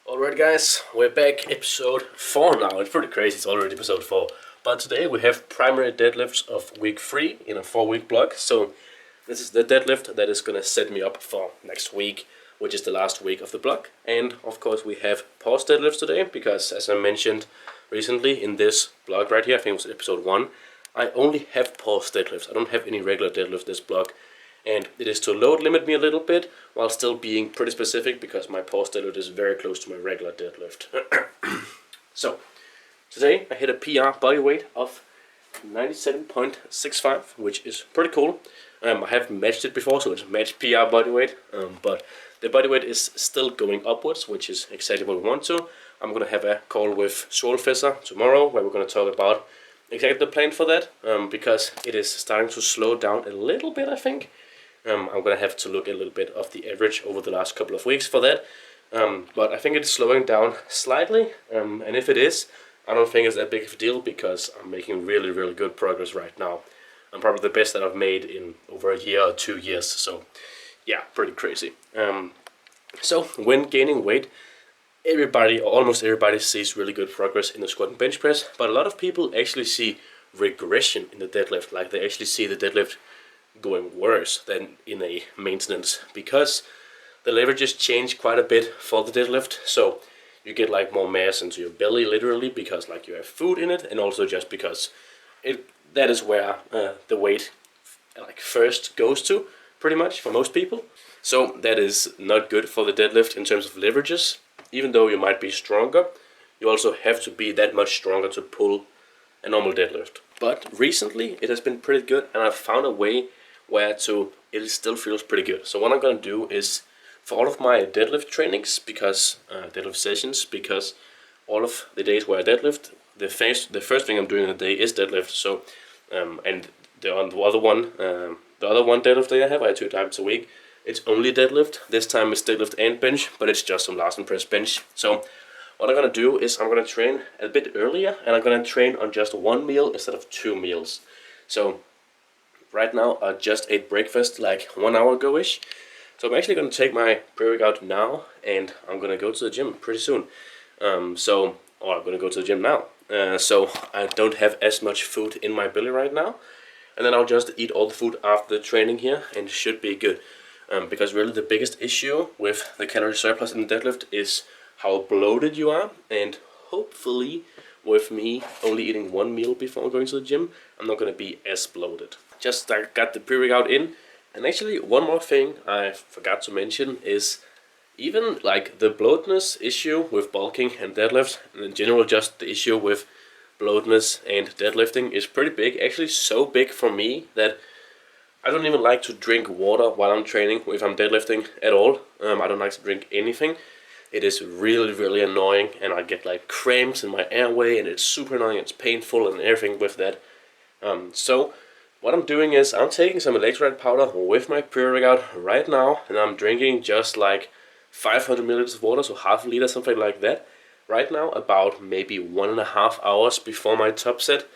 Alright guys, we're back, episode 4 now. It's pretty crazy, it's already episode 4. But today we have primary deadlifts of week 3 in a 4-week block. So this is the deadlift that is going to set me up for next week, which is the last week of the block. And of course we have pause deadlifts today, because as I mentioned recently in this blog right here, I think it was episode 1, I only have pause deadlifts. I don't have any regular deadlift this block. And it is to load limit me a little bit while still being pretty specific, because my pause deadlift is very close to my regular deadlift. So today I hit a PR body weight of 97.65, which is pretty cool. I have matched it before, so it's matched PR body weight, but the body weight is still going upwards, which is exactly what we want to. I'm going to have a call with Solfessor tomorrow where we're going to talk about exactly the plan for that, because it is starting to slow down a little bit, I think. I'm going to have to look a little bit of the average over the last couple of weeks for that. But I think it's slowing down slightly. And if it is, I don't think it's that big of a deal, because I'm making really, really good progress right now. I'm probably the best that I've made in over a year or 2 years. So yeah, pretty crazy. So when gaining weight, everybody, or almost everybody, sees really good progress in the squat and bench press. But a lot of people actually see regression in the deadlift. Like they actually see the deadlift going worse than in a maintenance, because the leverages change quite a bit for the deadlift. So you get like more mass into your belly, literally, because like you have food in it, and also just because that is where the weight like first goes to, pretty much for most people. So that is not good for the deadlift in terms of leverages. Even though you might be stronger, you also have to be that much stronger to pull a normal deadlift. But recently it has been pretty good, and I've found a way where it still feels pretty good. So what I'm going to do is, for all of my deadlift trainings, deadlift sessions, because all of the days where I deadlift, the first thing I'm doing in the day is deadlift. So and the other one deadlift day I have 2 times a week, it's only deadlift. This time it's deadlift and bench, but it's just some Larsen press bench. So what I'm going to do is I'm going to train a bit earlier, and I'm going to train on just 1 meal instead of 2 meals. So right now I just ate breakfast like 1 hour ago-ish. So I'm actually going to take my pre-workout now, and I'm going to go to the gym pretty soon. I'm going to go to the gym now. So I don't have as much food in my belly right now. And then I'll just eat all the food after the training here, and it should be good. Because really the biggest issue with the calorie surplus in the deadlift is how bloated you are. And hopefully with me only eating 1 meal before going to the gym, I'm not going to be as bloated. Just got the pre-workout in. And actually one more thing I forgot to mention is, even like the bloatness issue with bulking and deadlift, and in general just the issue with bloatness and deadlifting is pretty big. Actually so big for me that I don't even like to drink water while I'm training if I'm deadlifting at all. I don't like to drink anything. It is really, really annoying, and I get like cramps in my airway, and it's super annoying, it's painful and everything with that. So what I'm doing is I'm taking some electrolyte powder with my pre-workout right now, and I'm drinking just like 500 milliliters of water, so half a liter, something like that, right now, about maybe 1.5 hours before my top set.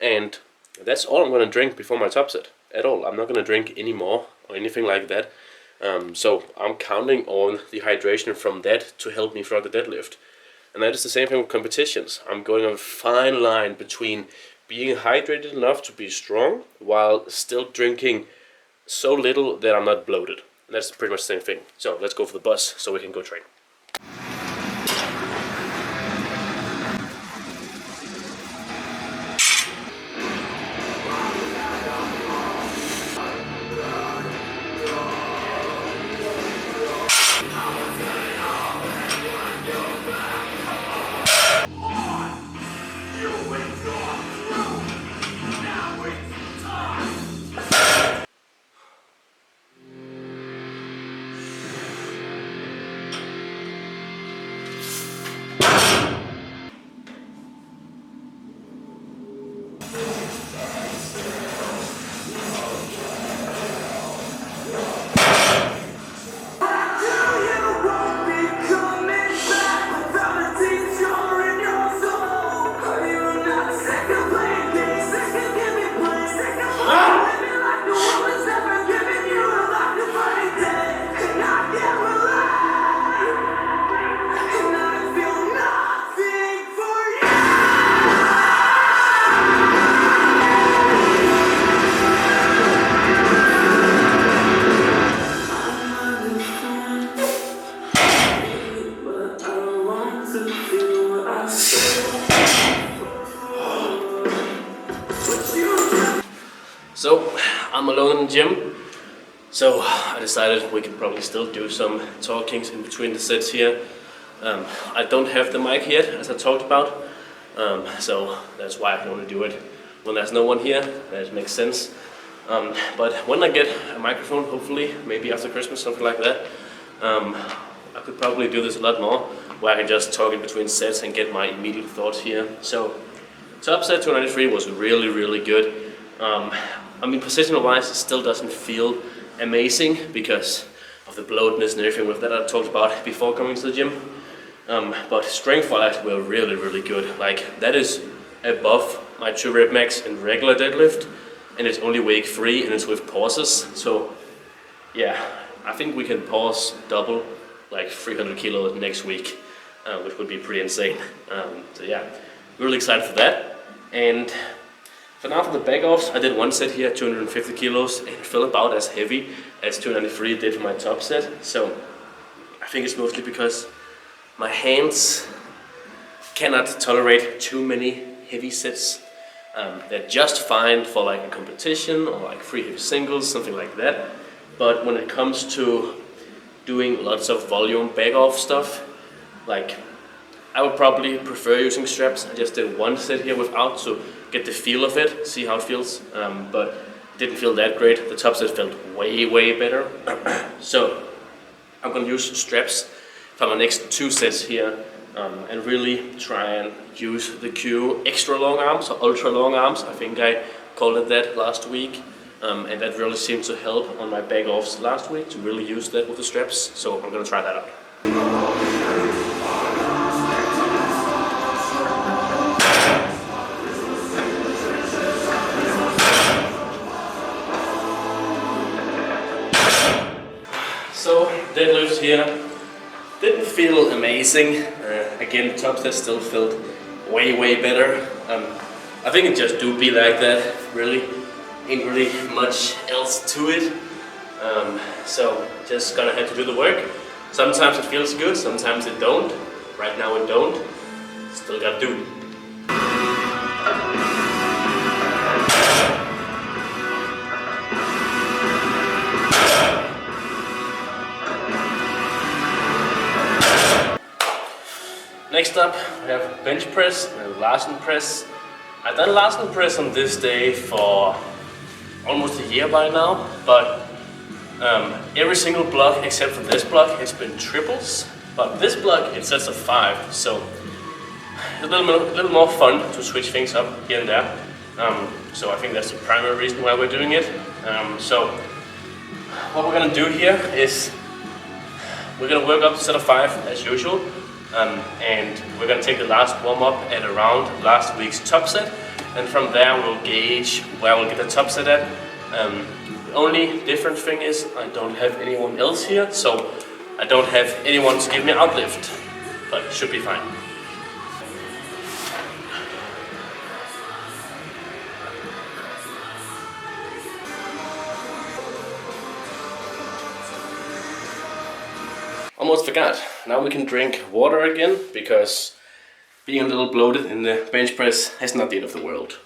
And that's all I'm going to drink before my top set at all. I'm not going to drink any more or anything like that. So I'm counting on the hydration from that to help me throughout the deadlift. And that is the same thing with competitions. I'm going on a fine line between being hydrated enough to be strong while still drinking so little that I'm not bloated. And that's pretty much the same thing. So let's go for the bus so we can go train. I'm alone in the gym, so I decided we could probably still do some talkings in between the sets here. I don't have the mic yet, as I talked about, so that's why I can only do it when there's no one here. That makes sense. But when I get a microphone, hopefully, maybe after Christmas, something like that, I could probably do this a lot more, where I can just talk in between sets and get my immediate thoughts here. So, top set 293 was really, really good. I mean, positional-wise, it still doesn't feel amazing because of the bloatedness and everything with that I talked about before coming to the gym. But strength-wise, we're really, really good. Like, that is above my 2 rep max in regular deadlift, and it's only week 3 and it's with pauses. So, yeah, I think we can pause double, like 300 kilos next week, which would be pretty insane. So yeah, really excited for that. And for now, for the back offs, I did one set here, 250 kilos, and it felt about as heavy as 293 did for my top set. So I think it's mostly because my hands cannot tolerate too many heavy sets. They're just fine for like a competition or like 3 heavy singles, something like that. But when it comes to doing lots of volume back off stuff, like I would probably prefer using straps. I just did one set here without to get the feel of it, see how it feels, but it didn't feel that great. The top set felt way, way better. So I'm gonna use straps for my next 2 sets here, and really try and use the Q extra long arms or ultra long arms. I think I called it that last week. And that really seemed to help on my back offs last week, to really use that with the straps. So I'm gonna try that out. So deadlifts here didn't feel amazing. Again, the top set still felt way, way better. I think it just do be like that, really. Ain't really much else to it, so just gonna have to do the work. Sometimes it feels good, sometimes it don't. Right now it don't. Still gotta do. Next up, we have bench press and Larsen press. I've done Larsen press on this day for almost a year by now, but every single block except for this block, it's been triples. But this block, it sets a 5, so it's a little more fun to switch things up here and there. So I think that's the primary reason why we're doing it. So what we're gonna do here is we're gonna work up to set of 5 as usual, and we're gonna take the last warm up at around last week's top set. And from there we'll gauge where we'll get the top set at. The only different thing is I don't have anyone else here, so I don't have anyone to give me outlift, but it should be fine. Almost forgot, now we can drink water again, because being a little bloated in the bench press is not the end of the world.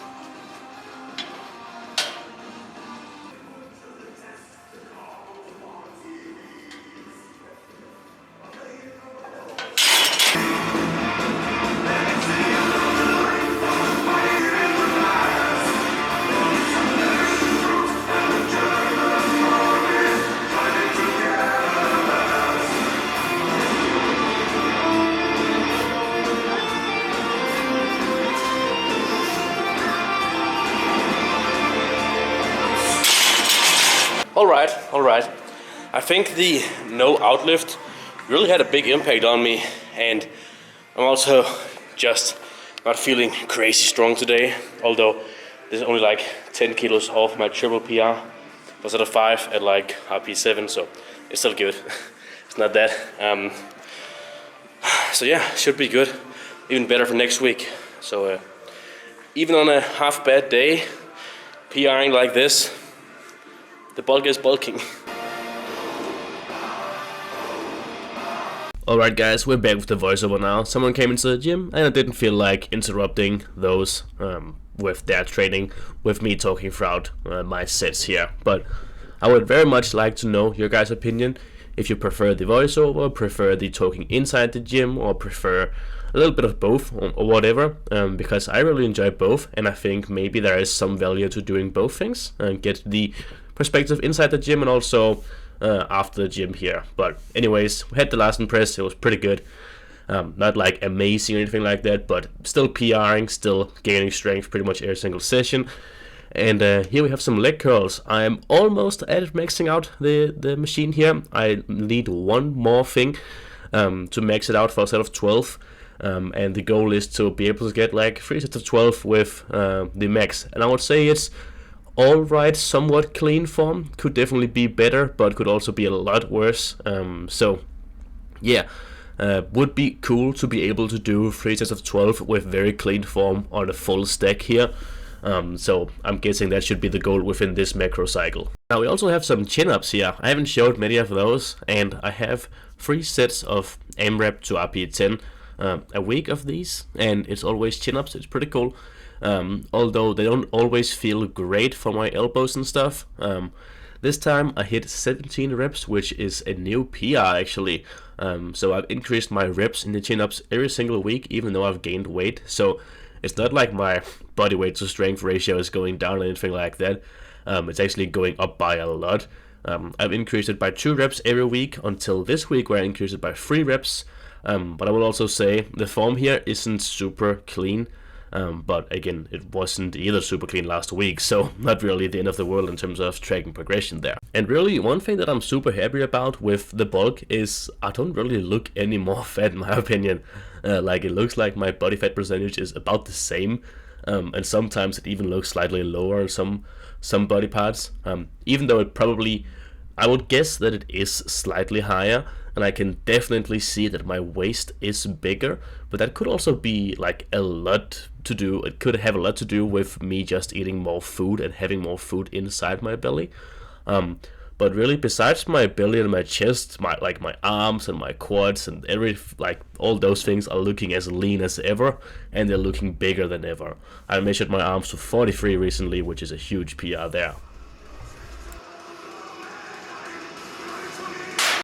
Alright. I think the no outlift really had a big impact on me, and I'm also just not feeling crazy strong today, although this is only like 10 kilos off my triple PR. Was at a 5 at like RP7, so it's still good. It's not that. So yeah, should be good. Even better for next week. So even on a half bad day, PRing like this, the bulk is bulking. Alright guys, we're back with the voiceover now. Someone came into the gym and I didn't feel like interrupting those with their training, with me talking throughout my sets here. But I would very much like to know your guys' opinion. If you prefer the voiceover, prefer the talking inside the gym, or prefer a little bit of both, or whatever, because I really enjoy both, and I think maybe there is some value to doing both things and get the perspective inside the gym and also after the gym here. But anyways, we had the last press. It was pretty good. Not like amazing or anything like that, but still PRing, still gaining strength pretty much every single session. And here we have some leg curls. I'm almost at maxing out the machine here. I need one more thing to max it out for a set of 12. And the goal is to be able to get like 3 sets of 12 with the max. And I would say it's alright, somewhat clean form. Could definitely be better, but could also be a lot worse. So yeah, would be cool to be able to do 3 sets of 12 with very clean form on a full stack here. So I'm guessing that should be the goal within this macro cycle. Now we also have some chin-ups here. I haven't showed many of those, and I have 3 sets of AMRAP to RPE 10 a week of these, and it's always chin-ups. It's pretty cool, although they don't always feel great for my elbows and stuff. This time I hit 17 reps, which is a new PR actually. So I've increased my reps in the chin-ups every single week, even though I've gained weight. So it's not like my body weight to strength ratio is going down or anything like that. It's actually going up by a lot. I've increased it by 2 reps every week until this week, where I increased it by 3 reps. But I will also say the form here isn't super clean. But again, it wasn't either super clean last week, so not really the end of the world in terms of tracking progression there. And really, one thing that I'm super happy about with the bulk is I don't really look any more fat, in my opinion. Like, it looks like my body fat percentage is about the same, and sometimes it even looks slightly lower in some body parts, even though it probably, I would guess that it is slightly higher. And I can definitely see that my waist is bigger, but that could also be like a lot to do. It could have a lot to do with me just eating more food and having more food inside my belly. But really, besides my belly and my chest, my arms and my quads and all those things are looking as lean as ever, and they're looking bigger than ever. I measured my arms to 43 recently, which is a huge PR there.